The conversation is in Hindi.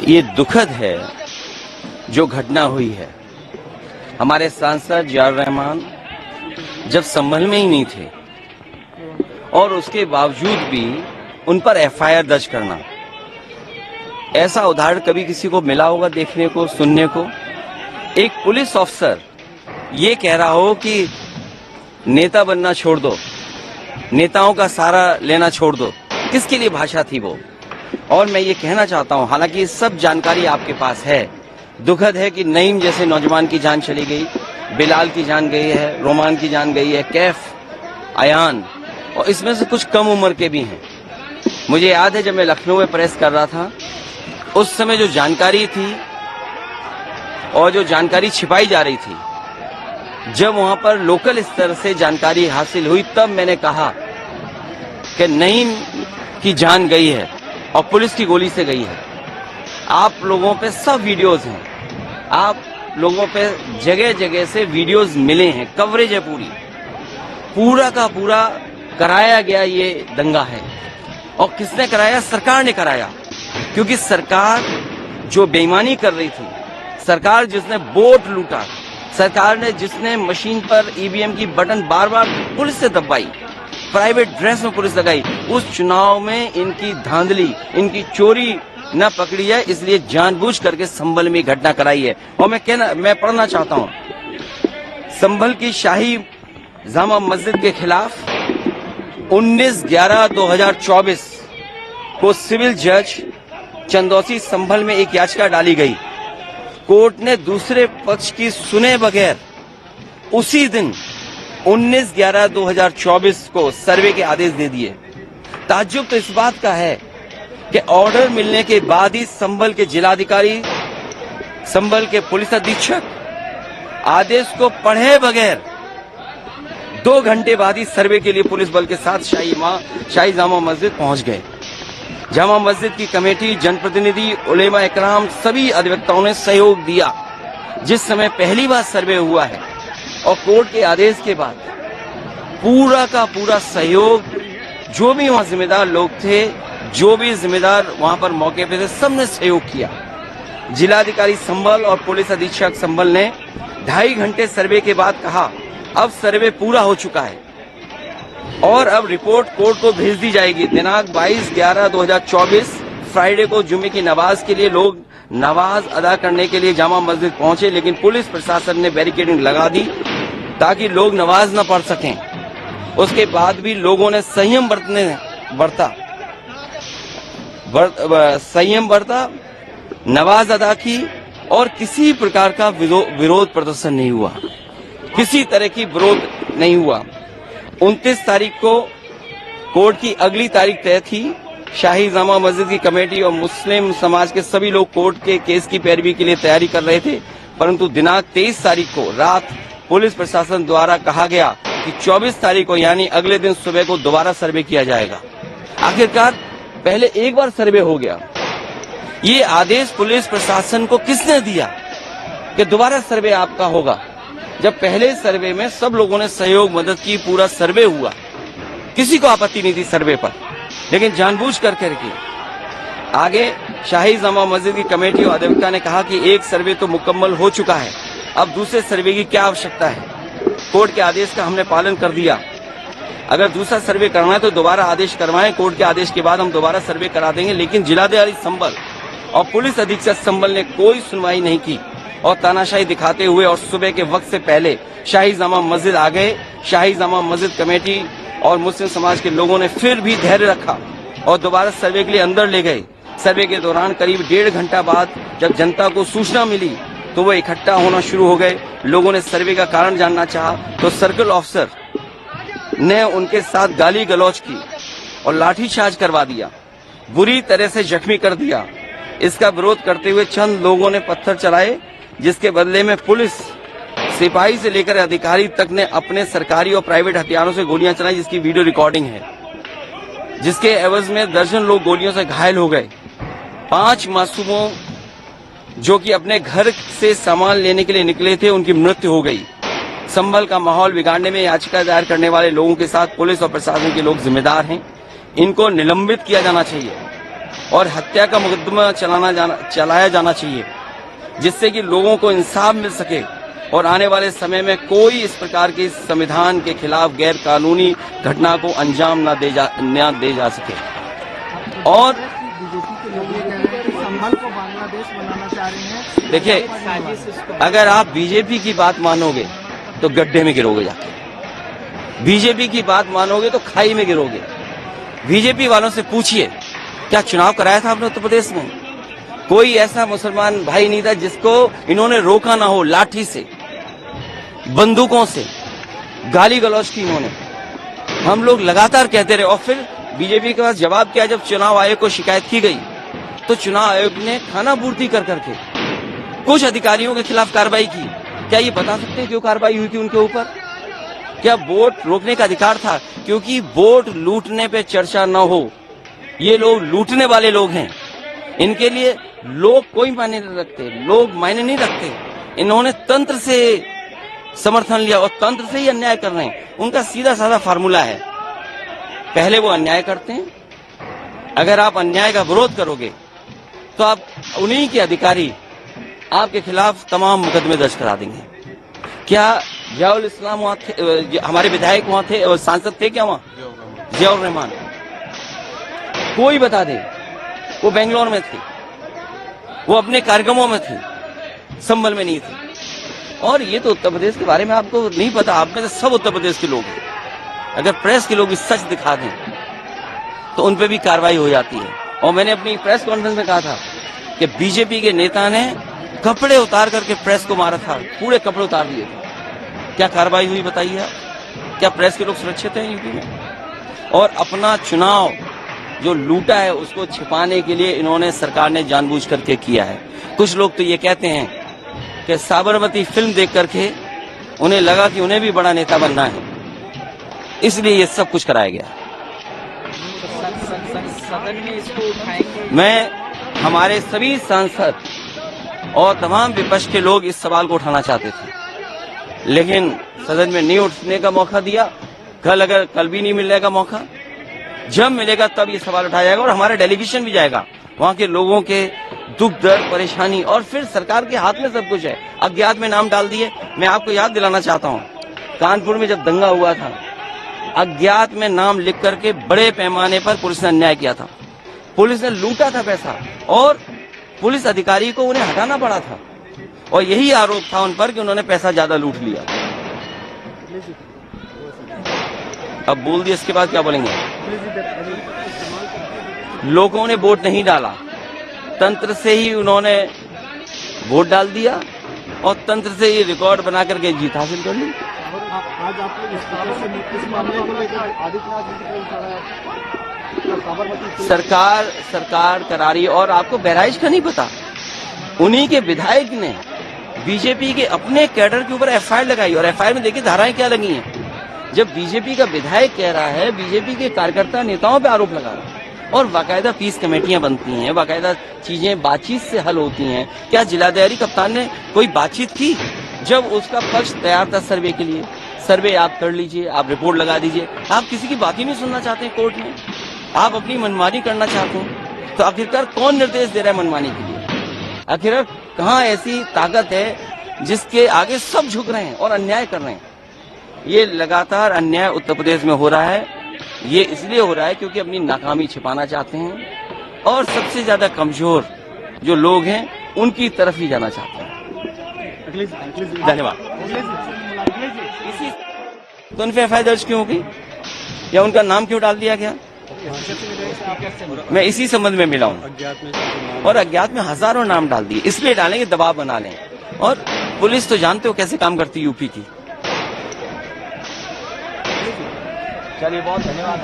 ये दुखद है जो घटना हुई है। हमारे सांसद जियाउर रहमान जब संभल में ही नहीं थे और उसके बावजूद भी उन पर एफआईआर दर्ज करना, ऐसा उदाहरण कभी किसी को मिला होगा देखने को, सुनने को? एक पुलिस अफसर ये कह रहा हो कि नेता बनना छोड़ दो, नेताओं का सहारा लेना छोड़ दो, किसके लिए भाषा थी वो? और मैं ये कहना चाहता हूं, हालांकि सब जानकारी आपके पास है, दुखद है कि नईम जैसे नौजवान की जान चली गई, बिलाल की जान गई है, रोमान की जान गई है, कैफ, अयान, और इसमें से कुछ कम उम्र के भी हैं। मुझे याद है जब मैं लखनऊ में प्रेस कर रहा था, उस समय जो जानकारी थी और जो जानकारी छिपाई जा रही थी, जब वहां पर लोकल स्तर से जानकारी हासिल हुई, तब मैंने कहा कि नईम की जान गई है और पुलिस की गोली से गई है। आप लोगों पे सब वीडियोस हैं, आप लोगों पे जगह जगह से वीडियोस मिले हैं, कवरेज है पूरा का पूरा कराया गया ये दंगा है। और किसने कराया? सरकार ने कराया, क्योंकि सरकार जो बेईमानी कर रही थी, सरकार जिसने वोट लूटा, सरकार ने जिसने मशीन पर ईवीएम की बटन बार बार पुलिस से दबाई, प्राइवेट ड्रेस में पुलिस लगाई, उस चुनाव में इनकी धांधली, इनकी चोरी न पकड़ी है, इसलिए जानबूझ करके संभल में घटना कराई है। और मैं पढ़ना चाहता हूं, संभल की शाही जामा मस्जिद के खिलाफ 19/11/2024 को सिविल जज चंदौसी संभल में एक याचिका डाली गई। कोर्ट ने दूसरे पक्ष की सुने बगैर उसी दिन 19/11/2024 को सर्वे के आदेश दे दिए। ताज्जुब तो इस बात का है कि ऑर्डर मिलने के बाद ही संभल के जिलाधिकारी, संभल के पुलिस अधीक्षक आदेश को पढ़े बगैर 2 घंटे बाद ही सर्वे के लिए पुलिस बल के साथ शाही जामा मस्जिद पहुंच गए। जामा मस्जिद की कमेटी, जनप्रतिनिधि, उलेमा इकराम, सभी अधिवक्ताओं ने सहयोग दिया। जिस समय पहली बार सर्वे हुआ है और कोर्ट के आदेश के बाद पूरा का पूरा सहयोग, जो भी वहां जिम्मेदार लोग थे, जो भी जिम्मेदार वहां पर मौके पे थे, सबने सहयोग किया। जिलाधिकारी संभल और पुलिस अधीक्षक संभल ने 2.5 घंटे सर्वे के बाद कहा, अब सर्वे पूरा हो चुका है और अब रिपोर्ट कोर्ट को भेज दी जाएगी। दिनांक 22/11/2024 फ्राइडे को जुमे की नमाज के लिए लोग नमाज अदा करने के लिए जामा मस्जिद पहुंचे, लेकिन पुलिस प्रशासन ने बैरिकेडिंग लगा दी ताकि लोग नमाज न पढ़ सकें। उसके बाद भी लोगों ने संयम बरता, नमाज अदा की और किसी प्रकार का विरोध प्रदर्शन नहीं हुआ, किसी तरह की विरोध नहीं हुआ। 29 तारीख को कोर्ट की अगली तारीख तय थी। शाही जामा मस्जिद की कमेटी और मुस्लिम समाज के सभी लोग कोर्ट के केस की पैरवी के लिए तैयारी कर रहे थे, परंतु दिनांक 23 तारीख को रात पुलिस प्रशासन द्वारा कहा गया कि 24 तारीख को यानी अगले दिन सुबह को दोबारा सर्वे किया जाएगा। आखिरकार पहले एक बार सर्वे हो गया। ये आदेश पुलिस प्रशासन को किसने दिया कि दोबारा सर्वे आपका होगा, जब पहले सर्वे में सब लोगों ने सहयोग मदद की, पूरा सर्वे हुआ, किसी को आपत्ति नहीं थी सर्वे पर, लेकिन जानबूझ करके आगे शाही जामा मस्जिद की कमेटी और अधिवक्ता ने कहा कि एक सर्वे तो मुकम्मल हो चुका है, अब दूसरे सर्वे की क्या आवश्यकता है। कोर्ट के आदेश का हमने पालन कर दिया, अगर दूसरा सर्वे करना है तो दोबारा आदेश करवाएं, कोर्ट के आदेश के बाद हम दोबारा सर्वे करा देंगे। लेकिन जिलाधिकारी संभल और पुलिस अधीक्षक संभल ने कोई सुनवाई नहीं की और तानाशाही दिखाते हुए और सुबह के वक्त से पहले शाही जामा मस्जिद आ गए। शाही जामा मस्जिद कमेटी और मुस्लिम समाज के लोगों ने फिर भी धैर्य रखा और दोबारा सर्वे के लिए अंदर ले गए। सर्वे के दौरान करीब 1.5 घंटा बाद जब जनता को सूचना मिली तो वो इकट्ठा होना शुरू हो गए। लोगों ने सर्वे का कारण जानना चाहा तो सर्कल ऑफिसर ने उनके साथ गाली गलौज की और लाठीचार्ज करवा दिया, बुरी तरह से जख्मी कर दिया। इसका विरोध करते हुए चंद लोगों ने पत्थर चलाए, जिसके बदले में पुलिस, सिपाही से लेकर अधिकारी तक ने अपने सरकारी और प्राइवेट हथियारों से गोलियां चलाई, जिसकी वीडियो रिकॉर्डिंग है, जिसके एवज में दर्जन लोग गोलियों से घायल हो गए। 5 मासूमों जो कि अपने घर से सामान लेने के लिए निकले थे, उनकी मृत्यु हो गई। संभल का माहौल बिगाड़ने में याचिका दायर करने वाले लोगों के साथ पुलिस और प्रशासन के लोग जिम्मेदार हैं, इनको निलंबित किया जाना चाहिए। और हत्या का मुकदमा चलाया जाना चाहिए, जिससे कि लोगों को इंसाफ मिल सके और आने वाले समय में कोई इस प्रकार की संविधान के खिलाफ गैर कानूनी घटना को अंजाम न दे जा सके। और संभल को बांग्लादेश बनाना चाह रहे हैं। देखिए, अगर आप बीजेपी की बात मानोगे तो गड्ढे में गिरोगे जाके, बीजेपी की बात मानोगे तो खाई में गिरोगे। बीजेपी वालों से पूछिए, क्या चुनाव कराया था आपने उत्तर प्रदेश में? कोई ऐसा मुसलमान भाई नहीं था जिसको इन्होंने रोका ना हो। लाठी से, बंदूकों से गाली गलौज की इन्होंने। हम लोग लगातार कहते रहे और फिर बीजेपी के पास जवाब क्या? जब चुनाव आयोग को शिकायत की गई तो चुनाव आयोग ने खानापूर्ति कर करके कुछ अधिकारियों के खिलाफ कार्रवाई की। क्या ये बता सकते हैं क्यों कार्रवाई हुई थी उनके ऊपर? क्या वोट रोकने का अधिकार था? क्योंकि वोट लूटने पे चर्चा न हो। ये लोग लूटने वाले लोग हैं, इनके लिए लोग कोई मायने नहीं रखते, लोग मायने नहीं रखते। इन्होंने तंत्र से समर्थन लिया और तंत्र से ही अन्याय कर रहे हैं। उनका सीधा साधा फार्मूला है, पहले वो अन्याय करते हैं, अगर आप अन्याय का विरोध करोगे तो आप उन्हीं के अधिकारी आपके खिलाफ तमाम मुकदमे दर्ज करा देंगे। क्या जियाउल इस्लाम वहां थे? हमारे विधायक वहां थे और सांसद थे क्या वहां? जियाउर रहमान, कोई बता दे। वो बेंगलोर में थे, वो अपने कार्यक्रमों में थे, संभल में नहीं थे। और ये तो उत्तर प्रदेश के बारे में आपको नहीं पता। आप में से सब उत्तर प्रदेश के लोग हैं। अगर प्रेस के लोग सच दिखा दें तो उन पे भी कार्रवाई हो जाती है। और मैंने अपनी प्रेस कॉन्फ्रेंस में कहा था कि बीजेपी के नेता ने कपड़े उतार करके प्रेस को मारा था, पूरे कपड़े उतार दिए थे। क्या कार्रवाई हुई बताइए आप? क्या प्रेस के लोग सुरक्षित हैं यूपी में? और अपना चुनाव जो लूटा है उसको छिपाने के लिए इन्होंने, सरकार ने जानबूझ करके किया है। कुछ लोग तो ये कहते हैं कि साबरमती फिल्म देख करके उन्हें लगा कि उन्हें भी बड़ा नेता बनना है, इसलिए ये सब कुछ कराया गया। सदन में इसको उठाएंगे। मैं हमारे सभी सांसद और तमाम विपक्ष के लोग इस सवाल को उठाना चाहते थे, लेकिन सदन में नहीं उठने का मौका दिया। कल भी नहीं मिलेगा मौका, जब मिलेगा तब ये सवाल उठाया जाएगा और हमारा डेलीगेशन भी जाएगा। वहां के लोगों के दुख दर्द परेशानी, और फिर सरकार के हाथ में सब कुछ है। अज्ञात में नाम डाल दिए। मैं आपको याद दिलाना चाहता हूँ, कानपुर में जब दंगा हुआ था, अज्ञात में नाम लिख करके बड़े पैमाने पर पुलिस ने अन्याय किया था। पुलिस ने लूटा था पैसा और पुलिस अधिकारी को उन्हें हटाना पड़ा था, और यही आरोप था उन पर कि उन्होंने पैसा ज्यादा लूट लिया। अब बोल दिया, इसके बाद क्या बोलेंगे? लोगों ने वोट नहीं डाला, तंत्र से ही उन्होंने वोट डाल दिया और तंत्र से ही रिकॉर्ड बना करके जीत हासिल कर ली। आज आप इस मामले को लेकर आदित्यनाथ जी की तरफ सरकार करा रही है। और आपको बहराइच का नहीं पता, उन्हीं के विधायक ने बीजेपी के अपने कैडर के ऊपर एफआईआर लगाई, और एफआईआर में देखिए धाराएं क्या लगी हैं। जब बीजेपी का विधायक कह रहा है, बीजेपी के कार्यकर्ता नेताओं पे आरोप लगा रहा है, और बाकायदा पीस कमेटियां बनती हैं, बाकायदा चीजें बातचीत से हल होती हैं। क्या जिलाधिकारी कप्तान ने कोई बातचीत की? जब उसका पक्ष तैयार था सर्वे के लिए, सर्वे आप कर लीजिए, आप रिपोर्ट लगा दीजिए। आप किसी की बात ही नहीं सुनना चाहते हैं कोर्ट में, आप अपनी मनमानी करना चाहते हैं। तो आखिरकार कौन निर्देश दे रहा है मनमानी के लिए? आखिरकार कहाँ ऐसी ताकत है जिसके आगे सब झुक रहे हैं और अन्याय कर रहे हैं? ये लगातार अन्याय उत्तर प्रदेश में हो रहा है। ये इसलिए हो रहा है क्योंकि अपनी नाकामी छिपाना चाहते हैं और सबसे ज्यादा कमजोर जो लोग हैं उनकी तरफ ही जाना चाहते हैं। धन्यवाद। तो उन पे एफआईआर दर्ज क्यों होगी या उनका नाम क्यों डाल दिया गया? मैं इसी संबंध में मिला हूँ, और अज्ञात में हजारों नाम डाल दिए। इसलिए डालेंगे, दबाव बना लें। और पुलिस तो जानते हो कैसे काम करती यूपी की। चलिए, बहुत धन्यवाद।